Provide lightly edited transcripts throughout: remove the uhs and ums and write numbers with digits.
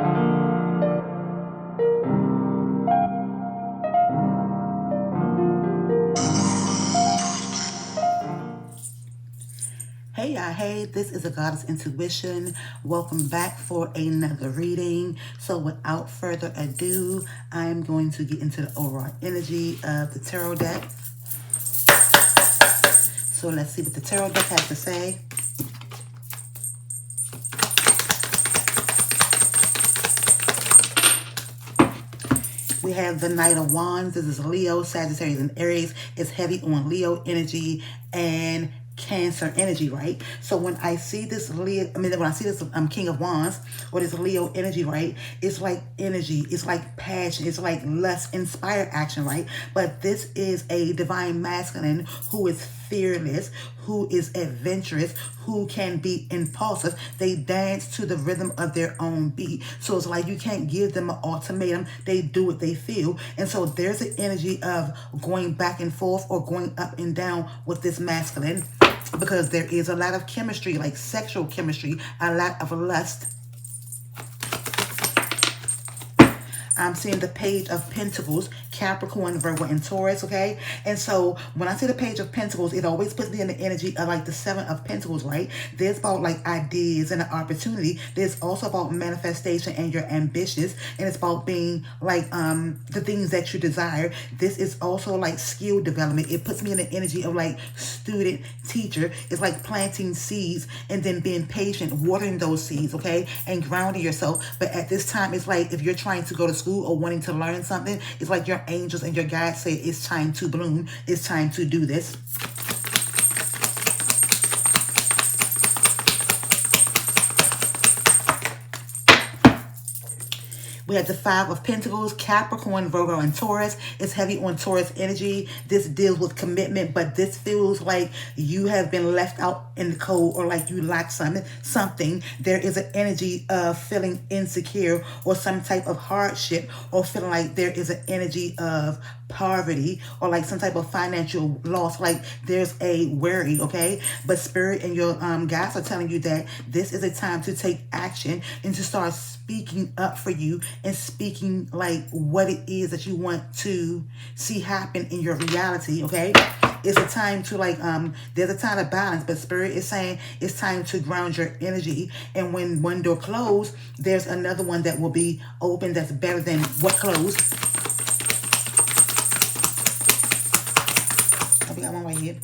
Hey y'all, hey, this is a Goddess Intuition. Welcome back for another reading. So without further ado, I'm going to get into the overall energy of the tarot deck. So let's see what the tarot deck has to say. We have the Knight of Wands. This is Leo, Sagittarius, and Aries. It's heavy on Leo energy and Cancer energy, right? So when I see this Leo, when I see this King of Wands or this Leo energy, right? It's like energy, it's like passion, it's like lust, inspired action, right? But this is a divine masculine who is fearless, who is adventurous, who can be impulsive. They dance to the rhythm of their own beat. So it's like you can't give them an ultimatum. They do what they feel. And so there's an energy of going back and forth or going up and down with this masculine, because there is a lot of chemistry, like sexual chemistry, a lot of lust. I'm seeing the Page of Pentacles, Capricorn, Virgo, and Taurus, okay? And so when I see the Page of Pentacles, it always puts me in the energy of like the Seven of Pentacles, right? There's about like ideas and an opportunity. There's also about manifestation and your ambitions. And it's about being like the things that you desire. This is also like skill development. It puts me in the energy of like student, teacher. It's like planting seeds and then being patient, watering those seeds, okay? And grounding yourself. But at this time, it's like if you're trying to go to school or wanting to learn something, it's like your angels and your guides say it's time to bloom, it's time to do this. We have the Five of Pentacles, Capricorn, Virgo, and Taurus. It's heavy on Taurus energy. This deals with commitment, but this feels like you have been left out in the cold or like you lack something. There is an energy of feeling insecure or some type of hardship, or feeling like there is an energy of poverty or like some type of financial loss, like there's a worry, okay? But Spirit and your guides are telling you that this is a time to take action and to start speaking up for you and speaking like what it is that you want to see happen in your reality, okay? It's a time to like, there's a time of balance, but Spirit is saying it's time to ground your energy. And when one door closed, there's another one that will be open that's better than what closed. I got one right here.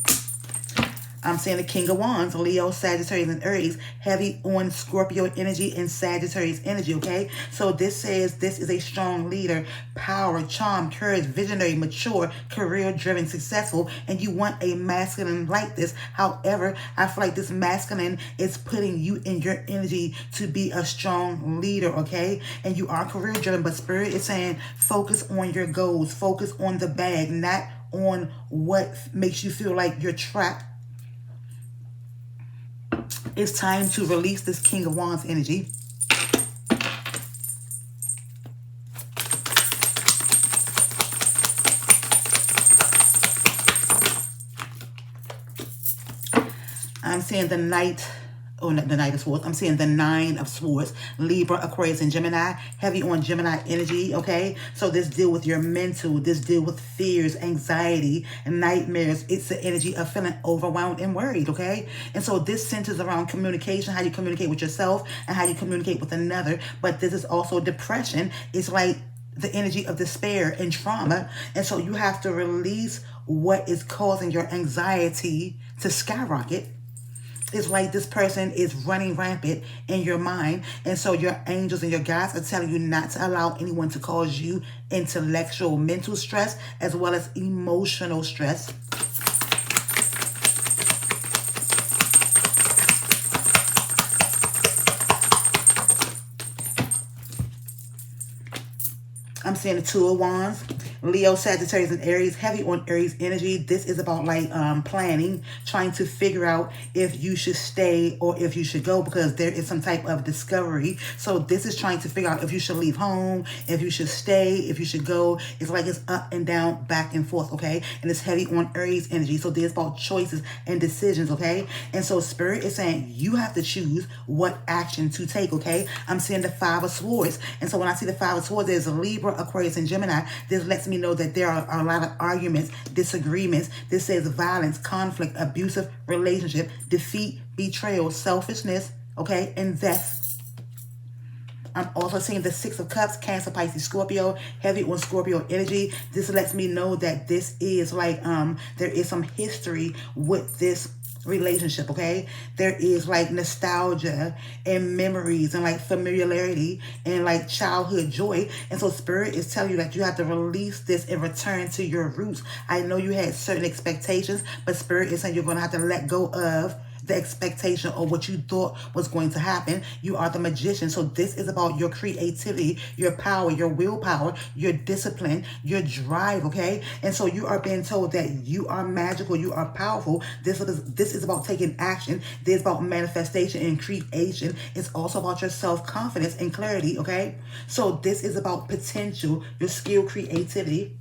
I'm saying the King of Wands, Leo, Sagittarius, and Aries, heavy on Scorpio energy and Sagittarius energy, okay? So this says this is a strong leader, power, charm, courage, visionary, mature, career-driven, successful, and you want a masculine like this. However, I feel like this masculine is putting you in your energy to be a strong leader, okay? And you are career-driven, but Spirit is saying focus on your goals, focus on the bag, not on what makes you feel like you're trapped. It's time to release this King of Wands energy. I'm seeing the Knight, oh, not the Knight of Swords. I'm seeing the Nine of Swords, Libra, Aquarius, and Gemini. Heavy on Gemini energy, okay? So this deal with your mental, this deal with fears, anxiety, and nightmares. It's the energy of feeling overwhelmed and worried, okay? And so this centers around communication, how you communicate with yourself and how you communicate with another. But this is also depression. It's like the energy of despair and trauma. And so you have to release what is causing your anxiety to skyrocket. It's like this person is running rampant in your mind. And so your angels and your guides are telling you not to allow anyone to cause you intellectual, mental stress, as well as emotional stress. I'm seeing the Two of Wands, Leo, Sagittarius, and Aries, heavy on Aries energy. This is about like planning, trying to figure out if you should stay or if you should go, because there is some type of discovery. So this is trying to figure out if you should leave home, if you should stay, if you should go. It's like it's up and down, back and forth, okay? And it's heavy on Aries energy. So there's about choices and decisions, okay? And so Spirit is saying you have to choose what action to take, okay? I'm seeing the Five of Swords. And so when I see the Five of Swords, there's a Libra, Aquarius, and Gemini. This lets me know that there are a lot of arguments, disagreements. This says violence, conflict, abusive relationship, defeat, betrayal, selfishness, okay, and death. I'm also seeing the Six of Cups, Cancer, Pisces, Scorpio, heavy on Scorpio energy. This lets me know that this is like, there is some history with this relationship, okay? There is like nostalgia and memories and like familiarity and like childhood joy. And so Spirit is telling you that you have to release this and return to your roots. I know you had certain expectations, but Spirit is saying you're going to have to let go of the expectation or what you thought was going to happen. You are the magician. So this is about your creativity, your power, your willpower, your discipline, your drive, okay? And so you are being told that you are magical, you are powerful. This is about taking action. This is about manifestation and creation. It's also about your self-confidence and clarity, okay? So this is about potential, your skill, creativity.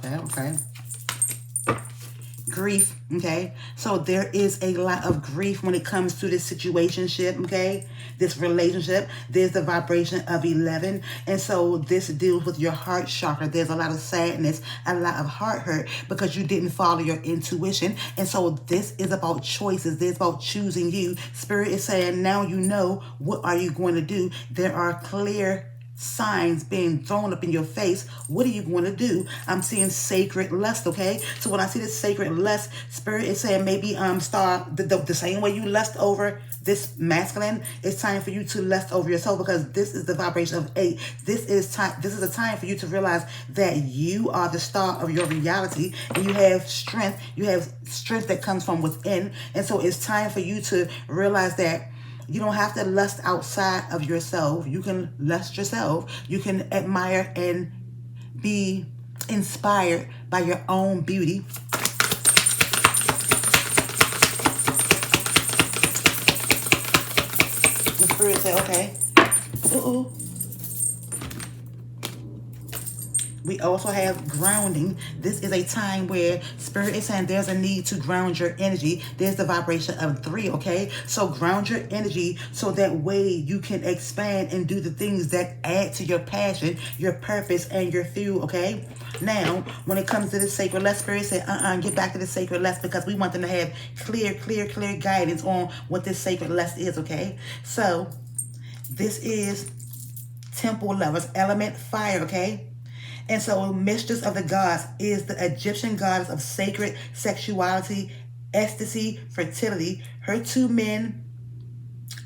Okay. Grief, okay? So there is a lot of grief when it comes to this situationship, okay? This relationship. There's the vibration of 11. And so this deals with your heart chakra. There's a lot of sadness, a lot of heart hurt because you didn't follow your intuition. And so this is about choices. This is about choosing you. Spirit is saying, now you know, what are you going to do? There are clear signs being thrown up in your face. What are you going to do? I'm seeing sacred lust, okay? So when I see this sacred lust, Spirit is saying maybe start the same way you lust over this masculine. It's time for you to lust over yourself, because this is the vibration of 8. This is a time for you to realize that you are the star of your reality, and you have strength. You have strength that comes from within. And so it's time for you to realize that you don't have to lust outside of yourself. You can lust yourself. You can admire and be inspired by your own beauty. The Spirit said, okay. We also have grounding. This is a time where Spirit is saying there's a need to ground your energy. There's the vibration of 3, okay? So ground your energy so that way you can expand and do the things that add to your passion, your purpose, and your fuel, okay? Now, when it comes to the sacred lust, Spirit said, get back to the sacred lust, because we want them to have clear guidance on what this sacred lust is, okay? So this is temple lovers, element fire, okay? And so Mistress of the Gods is the Egyptian goddess of sacred sexuality, ecstasy, fertility. Her 2 men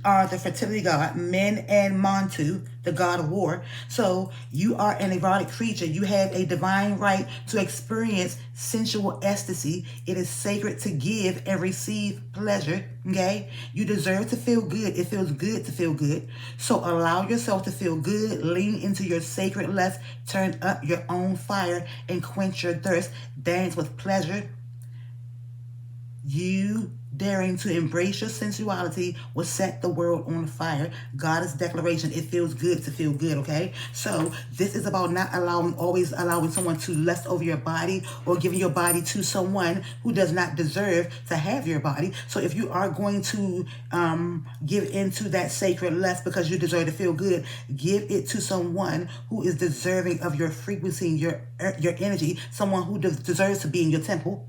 are the fertility god, Men and Montu, the god of war. So you are an erotic creature. You have a divine right to experience sensual ecstasy. It is sacred to give and receive pleasure, okay? You deserve to feel good. It feels good to feel good. So allow yourself to feel good. Lean into your sacred lust. Turn up your own fire and quench your thirst. Dance with pleasure. You daring to embrace your sensuality will set the world on fire. Goddess declaration. It feels good to feel good, okay? So this is about not always allowing someone to lust over your body or giving your body to someone who does not deserve to have your body. So if you are going to give into that sacred lust because you deserve to feel good, give it to someone who is deserving of your frequency, your energy, someone who deserves to be in your temple.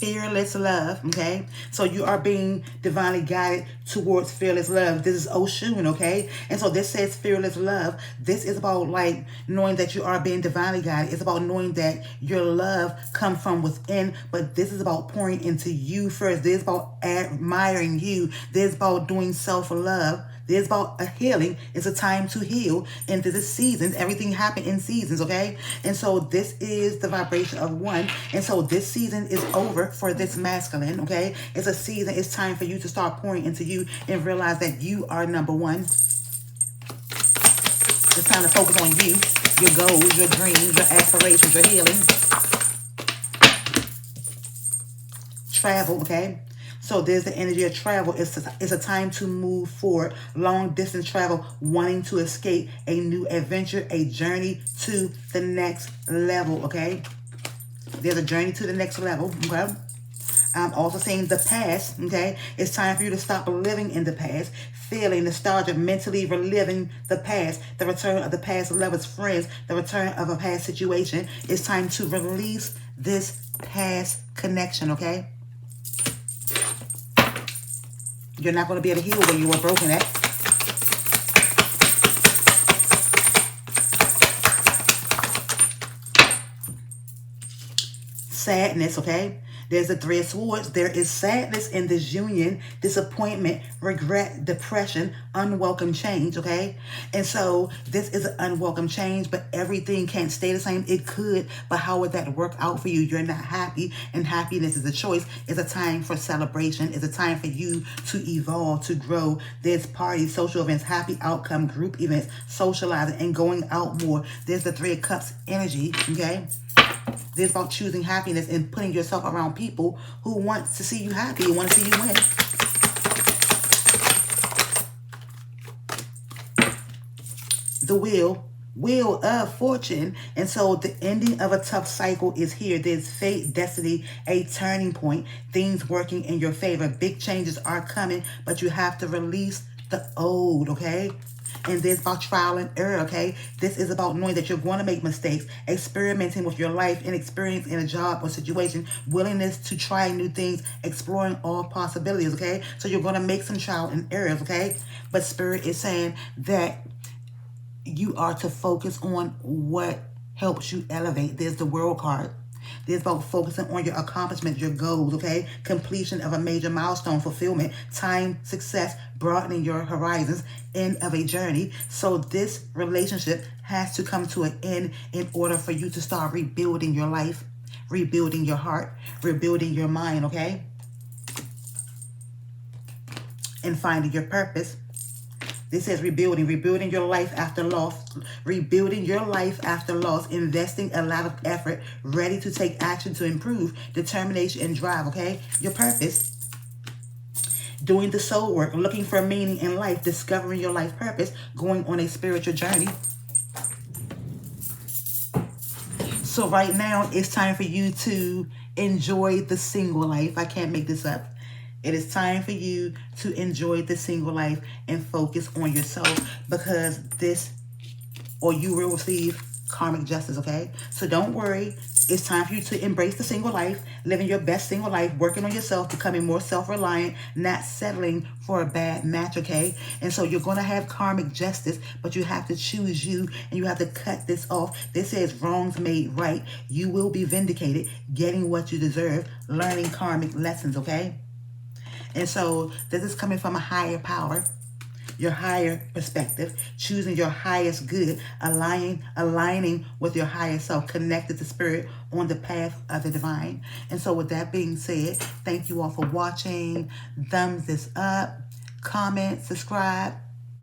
fearless love, okay? So you are being divinely guided towards fearless love. This is Oshun, okay? And so this says fearless love. This is about like knowing that you are being divinely guided. It's about knowing that your love comes from within, but this is about pouring into you first. This is about admiring you. This is about doing self-love. There's about a healing. It's a time to heal. And this is seasons. Everything happened in seasons, okay? And so this is the vibration of one. And so this season is over for this masculine, okay? It's a season. It's time for you to start pouring into you and realize that you are number one. It's time to focus on you, your goals, your dreams, your aspirations, your healing. Travel, okay? So there's the energy of travel. It's a time to move forward. Long distance travel, wanting to escape a new adventure, a journey to the next level, okay? There's a journey to the next level, okay? I'm also saying the past, okay? It's time for you to stop living in the past, feeling nostalgia, mentally reliving the past, the return of the past lovers, friends, the return of a past situation. It's time to release this past connection, okay? You're not going to be able to heal where you were broken at. Sadness, okay? There's the Three of Swords. There is sadness in this union, disappointment, regret, depression, unwelcome change, okay? And so this is an unwelcome change, but everything can't stay the same. It could, but how would that work out for you? You're not happy, and happiness is a choice. It's a time for celebration. It's a time for you to evolve, to grow. There's parties, social events, happy outcome, group events, socializing, and going out more. There's the Three of Cups energy, okay? This is about choosing happiness and putting yourself around people who want to see you happy, who want to see you win. The wheel of fortune. And so the ending of a tough cycle is here. There's fate, destiny, a turning point, things working in your favor. Big changes are coming, but you have to release the old, okay? And this is about trial and error, okay? This is about knowing that you're going to make mistakes, experimenting with your life and experience in a job or situation, willingness to try new things, exploring all possibilities, okay? So you're going to make some trial and errors, okay? But Spirit is saying that you are to focus on what helps you elevate. There's the World card. There's about focusing on your accomplishments, your goals, okay? Completion of a major milestone, fulfillment, time, success, broadening your horizons, end of a journey. So this relationship has to come to an end in order for you to start rebuilding your life, rebuilding your heart, rebuilding your mind, okay? And finding your purpose. This says rebuilding your life after loss, rebuilding your life after loss, investing a lot of effort, ready to take action to improve, determination and drive, okay? Your purpose, doing the soul work, looking for meaning in life, discovering your life purpose, going on a spiritual journey. So right now, it's time for you to enjoy the single life. I can't make this up. It is time for you to enjoy the single life and focus on yourself, because this, or you will receive karmic justice, okay? So don't worry. It's time for you to embrace the single life, living your best single life, working on yourself, becoming more self-reliant, not settling for a bad match, okay? And so you're going to have karmic justice, but you have to choose you, and you have to cut this off. This says wrongs made right. You will be vindicated, getting what you deserve, learning karmic lessons, okay? And so this is coming from a higher power, your higher perspective, choosing your highest good, aligning with your higher self, connected to spirit on the path of the divine. And so with that being said, thank you all for watching. Thumbs this up, comment, subscribe,